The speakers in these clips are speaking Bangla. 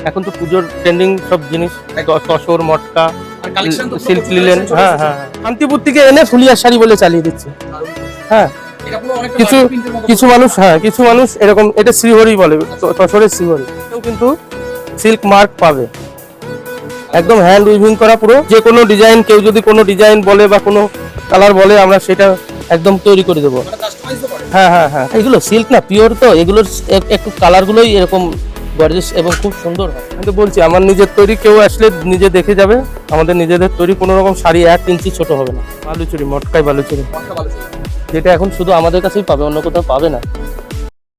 এখন তো পুজোর ট্রেন্ডিং সব জিনিস, তসর, মটকা, আর কালেকশন তো সিল্ক প্রচুর লিলেন। collection চলে হ্যাঁ এসেছে। হ্যাঁ, শান্তিপুর থেকে এনে ফুলিয়ার শাড়ি বলে চালিয়ে দিচ্ছে। হ্যাঁ, এটা পুরো অনেকটা কিছু বাটিক প্রিন্টের মতো কিছু করে। মানুষ, হ্যাঁ কিছু মানুষ এরকম, এটা শ্রীহরি বলে, তসরের শ্রীহরি। এটাও কিন্তু সিল্ক মার্ক পাবে, একদম হ্যান্ড উইভিং করা পুরো। যে কোনো ডিজাইন, কেউ যদি কোনো ডিজাইন বলে বা কোনো কালার বলে, আমরা সেটা একদম তৈরি করে দেবো। মানে কাস্টমাইজ তো করে। হ্যাঁ হ্যাঁ হ্যাঁ, এগুলো সিল্ক না, পিওর, তো এগুলোর একটু কালারগুলোই এরকম গর্জিয়াস এবং খুব সুন্দর হয়। আমি তো বলছি, আমার নিজের তৈরি, কেউ আসলে নিজে দেখে যাবে। আমাদের নিজেদের তৈরি, কোনো রকম শাড়ি 1 ইঞ্চি ছোট হবে না। বালুচুরি, মটকাই বালুচুরি, মটকা ভালো ছিল। যেটা এখন শুধু আমাদের কাছেই পাবে, অন্য কোথাও পাবে না।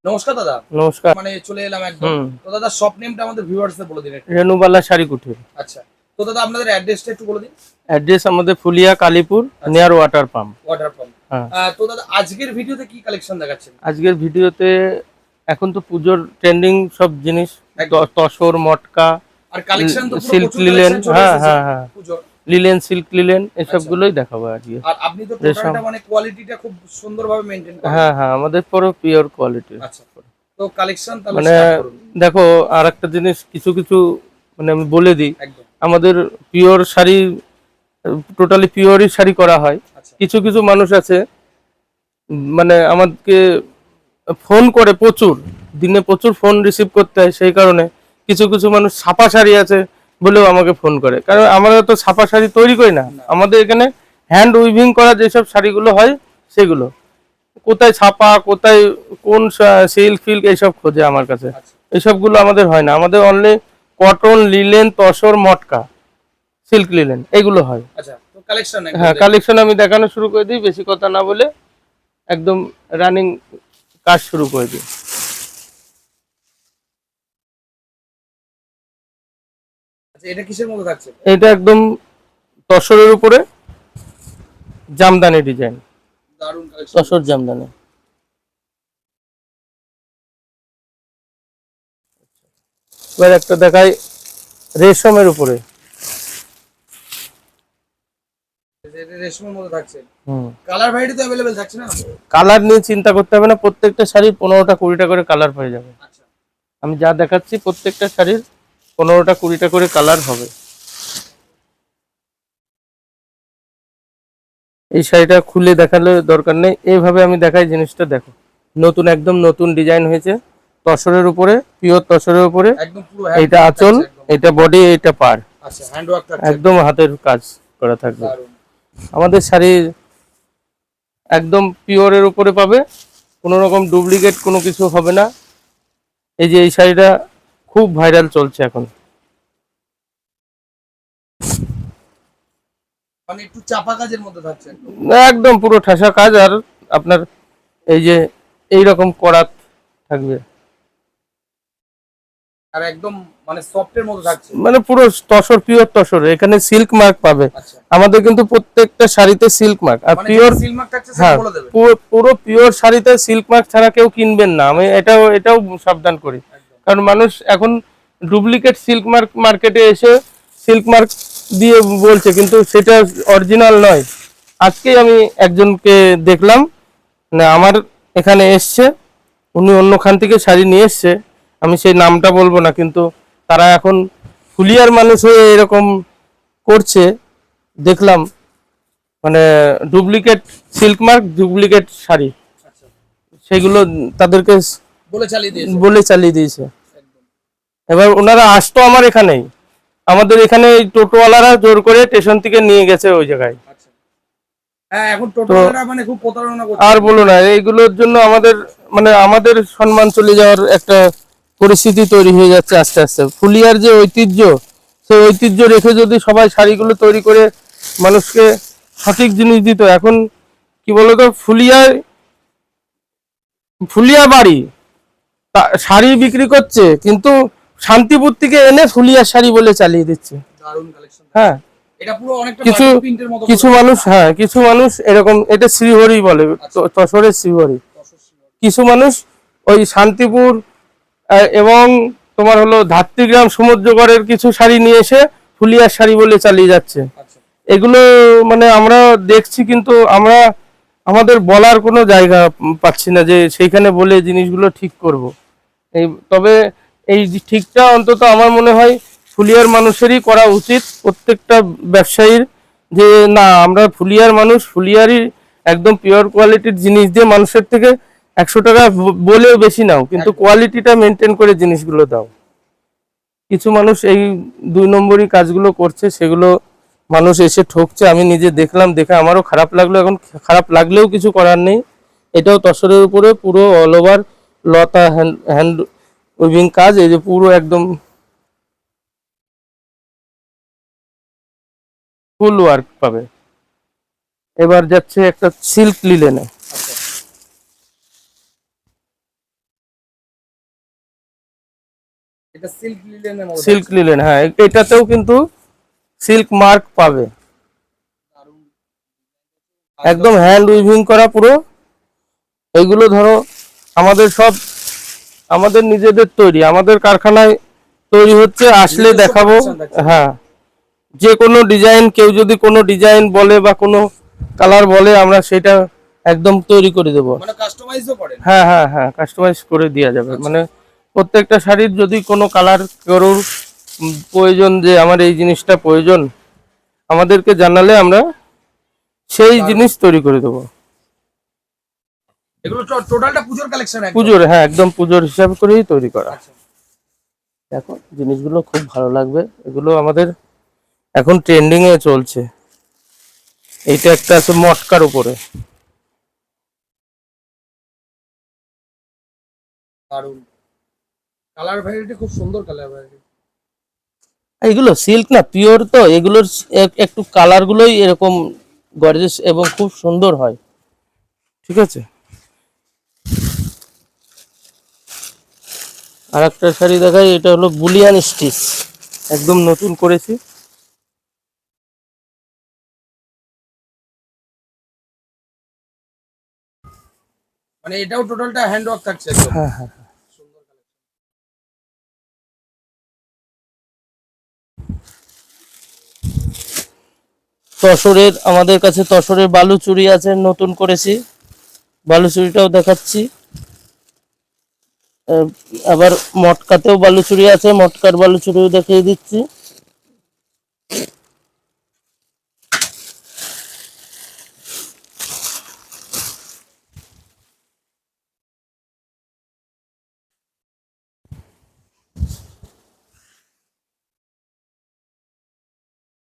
নমস্কার দাদা, নমস্কার। মানে চলে এলাম একদম। তো দাদা শপ নেমটা আমাদের ভিউয়ার্সদের বলে দিন একটু। রেনুবালা শাড়ি কুঠির। আচ্ছা, তো দাদা আপনাদের অ্যাড্রেসটা একটু বলে দিন। অ্যাড্রেস আমাদের Phulia, Kalipur, near water pump. Water pump. হ্যাঁ। তো দাদা আজকের ভিডিওতে কি কালেকশন দেখাচ্ছেন? আজকের ভিডিওতে এখন তো পুজোর ট্রেন্ডিং সব জিনিস, একদম। তসর, মটকা, আর কালেকশন তো পুরো সিল্ক প্রচুর লিলেন। collection চলে হ্যাঁ এসেছে হ্যাঁ হ্যাঁ, পুজোর। লিলেন, সিল্ক লিলেন, এসবগুলোই দেখাবো আজকে। আর আপনি তো রেশম। টোটালটা মানে কোয়ালিটিটা খুব সুন্দরভাবে মেইনটেইন করেন। হ্যাঁ হ্যাঁ, আমাদের পুরো পিওর কোয়ালিটি। আচ্ছা, তো কালেকশন তাহলে মানে স্টার্ট করুন। দেখো, আর একটা জিনিস, কিছু কিছু মানে আমি বলে দিই, একদম। আমাদের পিওর শাড়ি, টোটালি পিওরই শাড়ি করা হয়। আচ্ছা। কিছু কিছু মানুষ আছে, মানে আমাকে ফোন করে প্রচুর, দিনে প্রচুর ফোন রিসিভ করতে হয়, সেই কারণে কিছু কিছু মানুষ ছাপা শাড়ি আছে বলেও আমাকে ফোন করে। কারণ আমরা তো ছাপা শাড়ি তৈরি করি না, আমাদের এখানে হ্যান্ড উইভিং করা যেসব শাড়িগুলো হয় সেগুলো। কোথায় ছাপা, কোথায় কোন সিল্ক ফিল্ক, এইসব খোঁজে আমার কাছে। আচ্ছা। এইসবগুলো আমাদের হয় না, আমাদের অনলি কটন, লিলেন, তসর, মটকা, সিল্ক লিলেন, এগুলো হয়। আচ্ছা, তো কালেকশন হ্যাঁ, কালেকশন আমি দেখানো শুরু করে দিই, বেশি কথা না বলে একদম রানিং কাজ শুরু করে দিই। আচ্ছা, এটা কিসের মধ্যে থাকছে? এটা একদম তসরের উপরে জামদানি ডিজাইন, দারুণ কালেকশন। তসর জামদানি। এবার একটা দেখাই রেশমের উপরে। এটা রেশমের মধ্যে থাকছে। হুম, কালার ভ্যারাইটি তো अवेलेबल থাকছে না? কালার নিয়ে চিন্তা করতে হবে না, প্রত্যেকটা শাড়ির 15টা 20টা করে কালার পেয়ে যাবে। আচ্ছা। আমি যা দেখাচ্ছি প্রত্যেকটা শাড়ির 15টা 20টা করে কালার হবে। এই শাড়িটা খুলে দেখালে দরকার নেই, এইভাবে আমি দেখাই জিনিসটা। দেখো, নতুন, একদম নতুন ডিজাইন হয়েছে, তসরের উপরে, পিওর তসরের উপরে। একদম পুরো এইটা আঁচল, এটা বডি, এইটা পার, আচ্ছা, হ্যান্ড ওয়ার্ক থাকছে একদম হাতের কাজ করা থাকবে। দারুণ। আমাদের শাড়ি একদম পিওরের উপরে পাবে, কোনো রকম ডুপ্লিকেট কোনো কিছু হবে না। এই যে এই শাড়িটা খুব ভাইরাল চলছে এখন। মানে একটু চাপা কাজের মধ্যে থাকছে একদম। একদম পুরো ঠাসা কাজ, আর আপনার এই যে এই রকম করাত থাকবে, আর একদম মানে সফটের মধ্যে থাকছে। মানে পুরো তসর, পিওর তসর। এখানে সিল্ক মার্ক পাবে। আচ্ছা, আমাদের কিন্তু প্রত্যেকটা শাড়িতে সিল্ক মার্ক, আর মানে পিওর। সিল মার্ক থাকছে হ্যাঁ, সেটা বলে দেবেন। পুরো পিওর শাড়িতে সিল্ক মার্ক ছাড়া কেউ কিনবেন না, আমি এটাও সাবধান করি। একদম। কারণ মানুষ এখন ডুপ্লিকেট সিল্ক মার্ক মার্কেটে এসে সিল্ক মার্ক দিয়ে বলছে, কিন্তু সেটা অরিজিনাল নয়। আজকেই আমি একজনকে দেখলাম, না আমার এখানে এসছে, উনি অন্যখান থেকে শাড়ি নিয়ে এসছে, আমি সেই নামটা বলবো না, কিন্তু তারা এখন ফুলিয়ার মানুষ হয়ে এরকম করছে দেখলাম, মানে duplicate silk mark, duplicate sari, আচ্ছা, সেগুলো তাদেরকে বলে চালিয়ে দিয়েছে বলে চালিয়ে দিয়েছে। একদম। এবার ওনারা আসতো আমার এখানেই, আমাদের এখানে এই টোটোওয়ালারা জোর করে স্টেশন থেকে নিয়ে গেছে ওই জায়গায়। আচ্ছা, হ্যাঁ, এখন টোটোওয়ালারা মানে খুব প্রতারণা করছে। আর বলো না, এইগুলোর জন্য আমাদের, মানে আমাদের সম্মান চলে যাওয়ার একটা পরিস্থিতি তৈরি হয়ে যাচ্ছে আস্তে আস্তে। ফুলিয়ার যে ঐতিহ্য, সেই ঐতিহ্য রেখে যদি সবাই শাড়িগুলো তৈরি করে মানুষকে সঠিক জিনিস দিত। এখন কি বলতো, ফুলিয়া বাড়ি শাড়ি বিক্রি করছে, কিন্তু শান্তিপুর থেকে এনে ফুলিয়ার শাড়ি বলে চালিয়ে দিচ্ছে। দারুণ কালেকশন। হ্যাঁ, এটা পুরো অনেকটা কিছু বাটিক প্রিন্টের মতো কিছু মানুষ, হ্যাঁ কিছু মানুষ এরকম, এটা শ্রীহরি বলে, তসরের শ্রীহরি। কিছু মানুষ ওই শান্তিপুর এবং তোমার হলো ধাত্রীগ্রাম, সমুদ্রগড়ের কিছু শাড়ি নিয়ে এসে ফুলিয়ার শাড়ি বলে চালিয়ে যাচ্ছে। আচ্ছা, এগুলো মানে আমরা দেখছি, কিন্তু আমরা আমাদের বলার কোনো জায়গা পাচ্ছি না যে সেইখানে বলে জিনিসগুলো ঠিক করব। এই তবে এই ঠিকটা অন্তত আমার মনে হয় ফুলিয়ার মানুষেরই করা উচিত, প্রত্যেকটা ব্যবসায়ীর, যে না আমরা ফুলিয়ার মানুষ, ফুলিয়ারই একদম পিওর কোয়ালিটির জিনিস দিয়ে মানুষের থেকে 100 টাকা বলেও বেশি নাও, কিন্তু একদম। কোয়ালিটিটা মেনটেন করে জিনিসগুলো দাও। কিছু মানুষ এই 2 নম্বরই কাজগুলো করছে, সেগুলো মানুষ এসে ঠকছে। আমি নিজে দেখলাম, দেখে আমারও খারাপ লাগলো। এখন খারাপ লাগলেও কিছু করার নেই। এটাও তসরের উপরে পুরো অল ওভার লতা হ্যান্ড হ্যান্ড উইভিং কাজ, এই যে পুরো একদম ফুল ওয়ার্ক পাবে। এবার যাচ্ছে একটা সিল্ক লিলেনে। আচ্ছা, এটা সিল্ক লিলেনের মধ্যে সিল্ক থাকছে। লিলেন, হ্যাঁ, এটাতেও কিন্তু সিল্ক মার্ক পাবে, দারুণ একদম কাজটা। হ্যান্ড উইভিং করা পুরো। এইগুলো ধরো আমাদের সব আমাদের নিজেদের তৈরি, আমাদের কারখানায় তৈরি হচ্ছে, আসলে নিজস্ব দেখাবো। production থাকছে। হ্যাঁ, যে কোনো ডিজাইন, কেউ যদি কোনো ডিজাইন বলে বা কোনো কালার বলে, আমরা সেটা একদম তৈরি করে দেবো। মানে কাস্টমাইজও করেন? হ্যাঁ হ্যাঁ হ্যাঁ, কাস্টমাইজ করে দেওয়া যাবে। আচ্ছা। মানে প্রত্যেকটা শাড়ির যদি কোনো কালার কারোর প্রয়োজন, যে আমার এই জিনিসটা প্রয়োজন, আমাদেরকে জানালে আমরা সেই দারুণ। জিনিস তৈরি করে দেবো। এগুলো টোটালটা পুজোর কালেকশন একদম। পুজোর, হ্যাঁ, একদম পুজোর হিসাব করেই তৈরি করা। আচ্ছা, দেখো জিনিসগুলো খুব ভালো লাগবে, এগুলো আমাদের এখন ট্রেন্ডিং এ চলছে। এইটা একটা আছে মটকার উপরে, দারুণ। কালার ভ্যারাইটি খুব সুন্দর কালার ভ্যারাইটি। এগুলো সিল্ক না, পিওর, তো এগুলোর একটু কালার গুলোই এরকম গর্জিয়াস এবং খুব সুন্দর হয়। ঠিক আছে, আর একটা শাড়ি দেখাই, এটা হলো বুলিয়ান স্টিচ, একদম নতুন করেছি। মানে এটাও টোটালটা হ্যান্ড ওয়ার্ক থাকছে একদম। হ্যাঁ হ্যাঁ, সুন্দর কালার। তসরের আমাদের কাছে তসরের বালুচুরি আছে, নতুন করেছি, বালুচুরিটাও দেখাচ্ছি। আহ, আবার মটকাতেও বালুচুরি আছে, মটকার বালুচুরিও দেখিয়ে দিচ্ছি।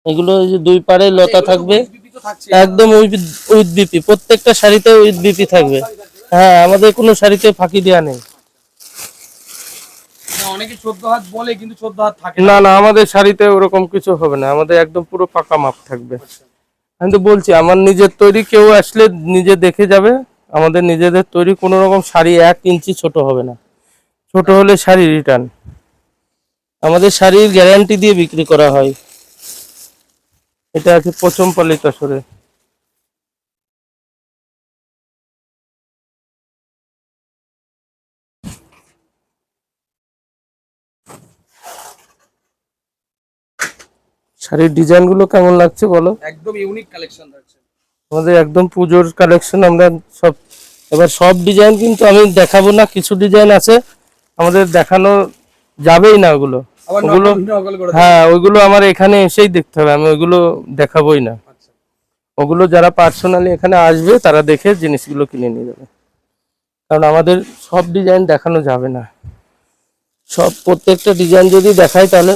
এগুলো এই যে দুই পাড়ে লতা থাকবে, বিপি তো থাকছে। একদম উইথ বিপি, প্রত্যেকটা শাড়িতে উইথ বিপি থাকবে। হ্যাঁ, আমাদের কোনো শাড়িতে ফাঁকি দেওয়া নেই। না, অনেকে 14 হাত বলে কিন্তু 14 হাত থাকে না না। না, আমাদের শাড়িতে ওরকম কিছু হবে না, আমাদের একদম পুরো পাকা মাপ থাকবে। আচ্ছা। আমি তো বলছি, আমার নিজের তৈরি, কেউ আসলে নিজে দেখে যাবে। আমাদের নিজেদের তৈরি, কোনো রকম শাড়ি 1 ইঞ্চি ছোট হবে না, ছোট হলে শাড়ি রিটার্ন। আমাদের শাড়ির গ্যারান্টি দিয়ে বিক্রি করা হয়। এটা আছে পচমপল্লী তসরে। শাড়ির ডিজাইন গুলো কেমন লাগছে বলো? একদম ইউনিক কালেকশন থাকছে। আমাদের একদম পুজোর কালেকশন। আমরা সব, এবার সব ডিজাইন কিন্তু আমি দেখাবো না, কিছু ডিজাইন আছে আমাদের দেখানো যাবেই না, ওগুলো আবার ওগুলো নকল করে দেবে। হ্যাঁ, ওইগুলো আমার এখানে এসেই দেখতে হবে, আমি ওইগুলো দেখাবোই না। আচ্ছা। ওগুলো যারা পার্সোনালি এখানে আসবে তারা দেখে জিনিসগুলো কিনে নিয়ে যাবে, কারণ আমাদের সব ডিজাইন দেখানো যাবে না। সব প্রত্যেকটা ডিজাইন যদি দেখাই তাহলে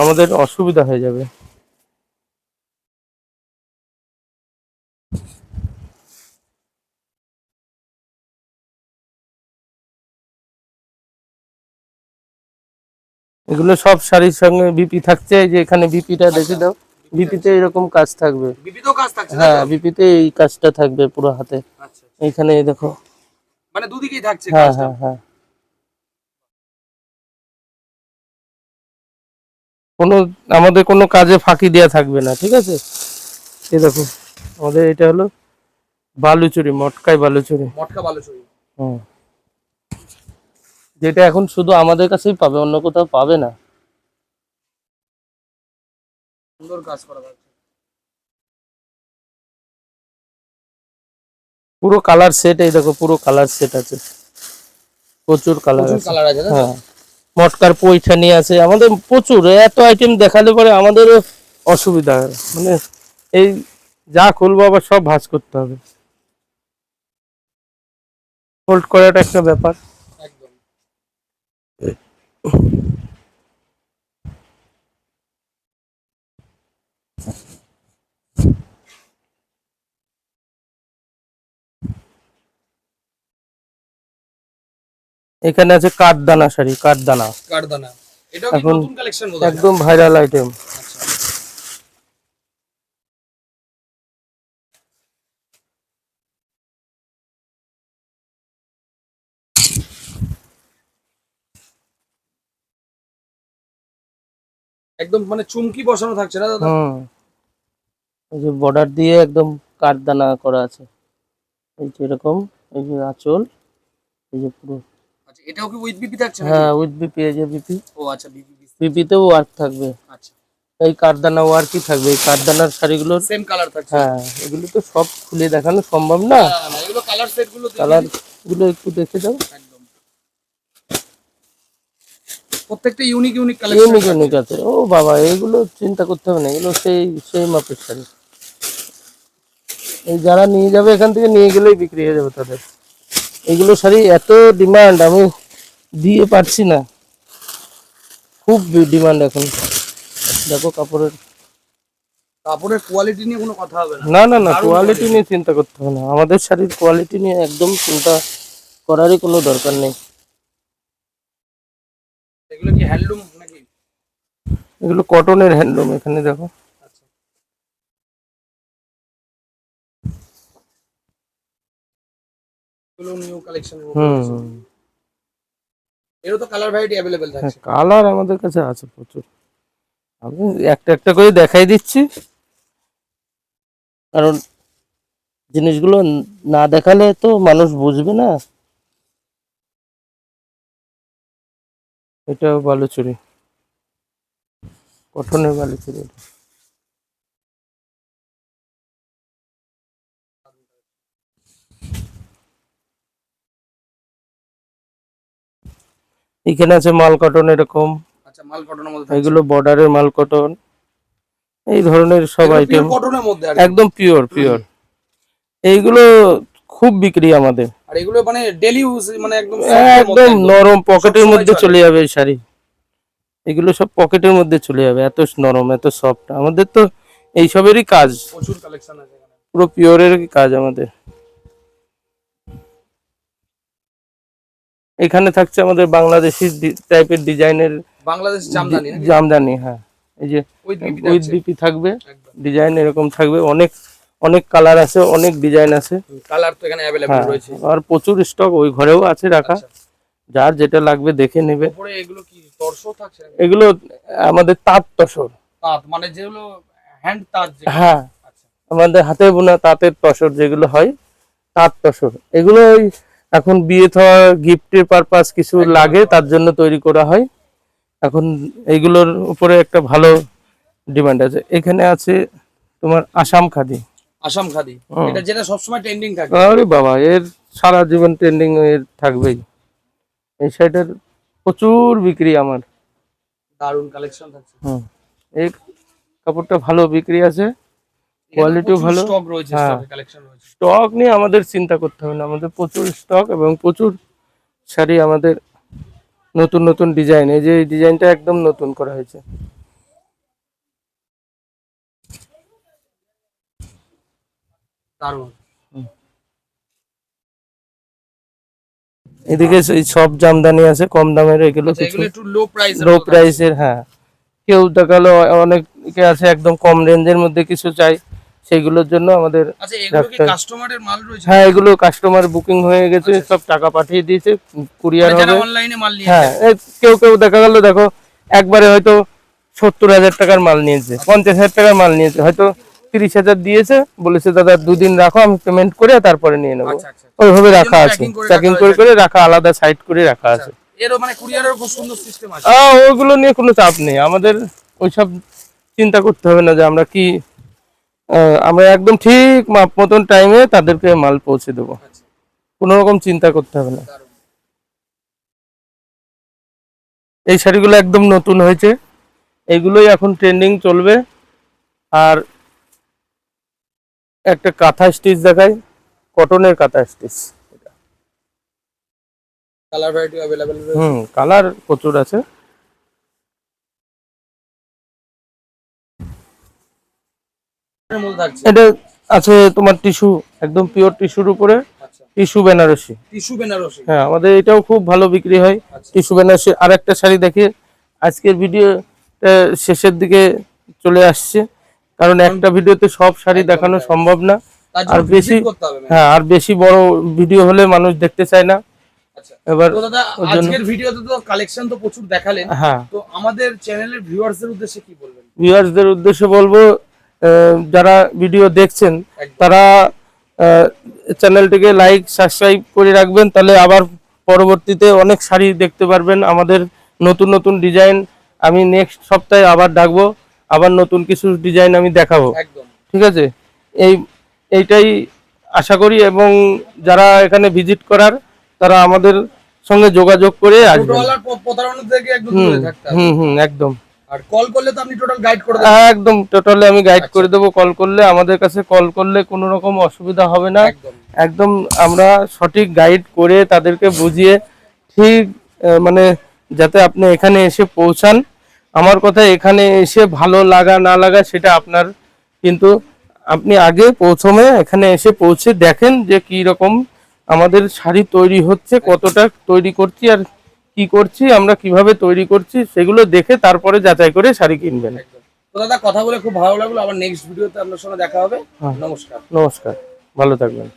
আমাদের অসুবিধা হয়ে যাবে। এগুলো সব শাড়ির সঙ্গে বিপি থাকছে, এই যে এখানে বিপিটা দেখে দাও, বিপিতে এরকম কাজ থাকবে। বিপি তো কাজ থাকছে তাই হ্যাঁ, তো? বিপিতে এই কাজটা থাকবে পুরো হাতে, আচ্ছা। এইখানে এই দেখো। মানে দুদিকেই থাকছে হ্যাঁ কাজটা। হ্যাঁ হ্যাঁ, কোনো আমাদের কোনো কাজে ফাঁকি দেওয়া থাকবে না, ঠিক আছে। এই দেখো, আমাদের এটা হলো বালুচুরি, মটকাই বালুচুরি। মটকা বালুচরী। হুম, যেটা এখন শুধু আমাদের কাছেই পাবে, অন্য কোথাও পাবে না। সুন্দর কাজ করা থাকছে। পুরো কালার সেট, এই দেখো পুরো কালার সেট আছে, প্রচুর কালার প্রচুর আছে। কালার আছে তাই তো? হ্যাঁ, মটকার পৈঠানি আছে, আমাদের প্রচুর এত আইটেম দেখালে পরে আমাদেরও অসুবিধা হয়, মানে এই যা খুলবো আবার সব ভাঁজ করতে হবে, হোল্ড করাটা একটা ব্যাপার। একদম। এখানে আছে কাঠদানা শাড়ি, কাঠদানা কারদানা, এটাও কি এখন নতুন কালেকশন বোধহয়? একদম ভাইরাল আইটেম। আচ্ছা, একদম মানে চুমকি বসানো থাকছে না দাদা? হুম, এই যে বর্ডার দিয়ে একদম কাঠদানা করা আছে, এই যে এরকম, এই যে আঁচল, এই যে পুরো। আচ্ছা, এটাও কি উইথ বিপি থাকছে নাকি? হ্যাঁ, উইথ বিপি, এই যে বিপি, ও আচ্ছা, বিপি পিস। বিপিতেও ওয়ার্ক থাকবে, আচ্ছা, এই কাঠদানা ওয়ার্কই থাকবে, এই কাঠদানার শাড়িগুলোর। সেম কালার থাকছে? হ্যাঁ, এগুলো তো সব খুলে দেখানো সম্ভব না, না, না, এগুলো কালার সেট গুলো কালার গুলো একটু দেখে দাও। একদম প্রত্যেকটা unique unique collection. Unique unique আছে, ও বাবা, এগুলো চিন্তা করতে হবে না, এগুলো সেই সেই মাপের শাড়ি। এই যারা নিয়ে যাবে এখান থেকে নিয়ে গেলেই বিক্রি হয়ে যাবে তাদের। এগুলো শাড়ি এত ডিমান্ড, আমি দিয়ে পারছি না, খুব ডিমান্ড এখন। দেখো কাপড়ের, কাপড়ের কোয়ালিটি নিয়ে কোনো কথা হবে না। না না না, দারুণ কোয়ালিটি quality। নিয়ে চিন্তা করতে হবে না, আমাদের শাড়ির কোয়ালিটি নিয়ে একদম চিন্তা করারই কোনো দরকার নেই। এগুলো কি হ্যান্ডলুম নাকি? এগুলো কটনের হ্যান্ডলুম, এখানে দেখো। আচ্ছা, এগুলো নিউ কালেকশন। হুম, এরও তো কালার ভ্যারাইটি অ্যাভেলেবেল থাকছে। কালার আমাদের কাছে আছে প্রচুর, আমি একটা একটা করে দেখাই দিচ্ছি, কারণ জিনিসগুলো না দেখালে তো মানুষ বুঝবে না। এটাও বালুচুরি, কটনের বালুচুরি। এখানে আছে মাল কটন এরকম, আচ্ছা, মাল কটনের মধ্যে থাকছে। এগুলো বর্ডারের মাল কটন, এই ধরনের সব আইটেম, কটনের মধ্যে আর কি। একদম পিওর পিওর। এইগুলো খুব বিক্রি আমাদের, আর এগুলো মানে ডেলি ইউজ, মানে একদম soft এর মধ্যে একদম একদম। নরম, পকেটের সবসময় মধ্যে চলে। চলে যাবে এই শাড়ি, এগুলো সব পকেটের মধ্যে চলে যাবে, এত নরম এত সফট, আমাদের তো এইসবেরই কাজ, প্রচুর কালেকশন আছে এখানে। পুরো পিওরের কাজ আমাদের। এখানে থাকছে আমাদের বাংলাদেশি টাইপের ডিজাইনের বাংলাদেশ জামদানি নাকি? জামদানি, হ্যাঁ, এই যে উইথ বিপি উইথ থাকছে বিপি থাকবে, একদম। ডিজাইন এরকম থাকবে, অনেক অনেক কালার আছে, অনেক ডিজাইন আছে। কালার তো এখানে অ্যাভেলেবেল হ্যাঁ, রয়েছে। আর প্রচুর স্টক ওই ঘরেও আছে রাখা, আচ্ছা, যার যেটা লাগবে দেখে নেবে। উপরে এগুলো কি তরসও থাকছে নাকি? এগুলো আমাদের তাঁত তসর, তাঁত মানে যেগুলো হ্যান্ড তাঁত যেগুলো? হ্যাঁ, আচ্ছা, আমাদের হাতে বোনা তাঁতের তসর যেগুলো হয়, তাঁত তসর, এগুলো ওই এখন বিয়ে থা গিফটের পারপাস কিছু একদম, লাগে একদম। তার জন্য তৈরি করা হয় এখন, এইগুলোর উপরে একটা ভালো ডিমান্ড আছে। এখানে আছে তোমার আসাম খাদি, আসাম খাদি, হুম। এটা যেটা সবসময় ট্রেন্ডিং থাকে। আরে বাবা, এর সারা জীবন ট্রেন্ডিং এর থাকবেই, এই শাড়িটার প্রচুর বিক্রি আমার। দারুণ কালেকশন থাকছে। হুম, এই কাপড়টা ভালো বিক্রি আছে, কোয়ালিটিও ভালো। স্টক রয়েছে, হ্যাঁ, স্টকে কালেকশন রয়েছে। স্টক নিয়ে আমাদের চিন্তা করতে হবে না, আমাদের প্রচুর স্টক এবং প্রচুর শাড়ি আমাদের, নতুন নতুন ডিজাইন, এই যে এই ডিজাইনটা একদম নতুন করা হয়েছে। দারুণ। এদিকে এই সব জামদানি আছে কম দামের, এগুলো আচ্ছা, কিছু এগুলো একটু লো প্রাইসের লো মধ্যে থাকছে। প্রাইসের, হ্যাঁ, কেউ দেখালো অনেকে আছে একদম কম রেঞ্জের মধ্যে কিছু চাই, সেইগুলোর জন্য আমাদের আচ্ছা, এগুলো কি রাখতে হয়। কাস্টমারের মাল রয়েছে? হ্যাঁ, এগুলো কাস্টমার বুকিং হয়ে গেছে, আচ্ছা, সব টাকা পাঠিয়ে দিয়েছে, কুরিয়ার মানে যারা হবে। অনলাইনে মাল নিয়ে হ্যাঁ, কেউ কেউ দেখা গেল, দেখো একবারে হয়তো 70,000 টাকার মাল নিয়েছে, 50,000 টাকার মাল নিয়েছে, হয়তো 30,000 দিয়েছে, বলেছে দাদা দুদিন রাখো, আমি পেমেন্ট করে তারপরে নিয়ে নেবো, আচ্ছা, আচ্ছা। ওইভাবে এই জন্য রাখা আছে, packing করে প্যাকিং রাখা করে হয়েছে। করে রাখা, আলাদা সাইড করে রাখা আছে। এরও মানে কুরিয়ারের খুব সুন্দর সিস্টেম আছে। ওগুলো নিয়ে কোনো চাপ নেই আমাদের, ওইসব চিন্তা করতে হবে না যে আমরা কি, আমরা একদম ঠিক মাপ মতন টাইমে তাদেরকে মাল পৌঁছে দেবো, আচ্ছা, কোনো রকম চিন্তা করতে হবে না। দারুণ। এই শাড়িগুলো একদম নতুন হয়েছে, এইগুলোই এখন ট্রেন্ডিং চলবে। আর একটা কাঁথা স্টিচ দেখায়, কটনের কাঁথা স্টিচ। কালার ভ্যারাইটি अवेलेबल রয়েছে। কালার প্রচুর আছে। এর মধ্যে থাকছে। এটা আছে তোমার টিস্যু, একদম পিওর টিস্যুর উপরে, আচ্ছা, টিস্যু বেনারসি। টিস্যু বেনারসি। হ্যাঁ, আমাদের এটাও খুব ভালো বিক্রি হয়। আচ্ছা, টিস্যু বেনারসি। আর একটা শাড়ি দেখি, আজকের ভিডিও শেষের দিকে চলে আসছে, কারণ একটা ভিডিওতে সব শাড়ি একদম, দেখানো একদম। সম্ভব না। তার আর জন্য বেশি, ভিজিট করতে হবে ম্যাম। হ্যাঁ, আর বেশি বড় ভিডিও হলে মানুষ দেখতে চায় না। আচ্ছা, এবার তো দাদা ওর জন্য, আজকের ভিডিওতে তো কালেকশন তো প্রচুর দেখালেন, হ্যাঁ, তো আমাদের চ্যানেলের ভিউয়ার্সদের উদ্দেশ্যে কি বলবেন? ভিউয়ার্সদের উদ্দেশ্যে বলবো, যারা ভিডিও দেখছেন একদম, তারা চ্যানেলটিকে লাইক সাবস্ক্রাইব করে রাখবেন, তাহলে আবার পরবর্তীতে অনেক শাড়ি দেখতে পারবেন। আমাদের নতুন নতুন ডিজাইন আমি নেক্সট সপ্তাহে আবার ডাকবো, আবার নতুন কিছু ডিজাইন আমি দেখাবো। একদম। ঠিক আছে, এই এইটাই আশা করি। এবং যারা এখানে ভিজিট করার, তারা আমাদের সঙ্গে যোগাযোগ করে আসবেন। টোটোওয়ালার প্রতারণা থেকে একদম দূরে থাকতে হবে। একদম। আর কল করলে তো আপনি টোটাল গাইড করে দেবেন। একদম টোটালি আমি গাইড আচ্ছা। করে দেবো। কল করলে, আমাদের কাছে কল করলে কোনো রকম অসুবিধা হবে না। একদম, একদম আমরা সঠিক গাইড করে তাদেরকে বুঝিয়ে ঠিক মানে যাতে আপনি এখানে এসে পৌঁছান। আমার কথা, এখানে এসে ভালো লাগা না লাগা সেটা আপনার, কিন্তু আপনি আগে প্রথমে এখানে এসে পৌঁছে দেখেন যে কি রকম আমাদের শাড়ি তৈরি হচ্ছে, কতটা তৈরি করছি আর কি করছি, আমরা কিভাবে তৈরি করছি, সেগুলো দেখে তারপরে যাচাই করে শাড়ি কিনবেন। একদম। তো দাদা কথা বলে খুব ভালো লাগলো, আবার নেক্সট ভিডিওতে আপনার সঙ্গে দেখা হবে। হ্যাঁ, নমস্কার। নমস্কার, ভালো থাকবেন।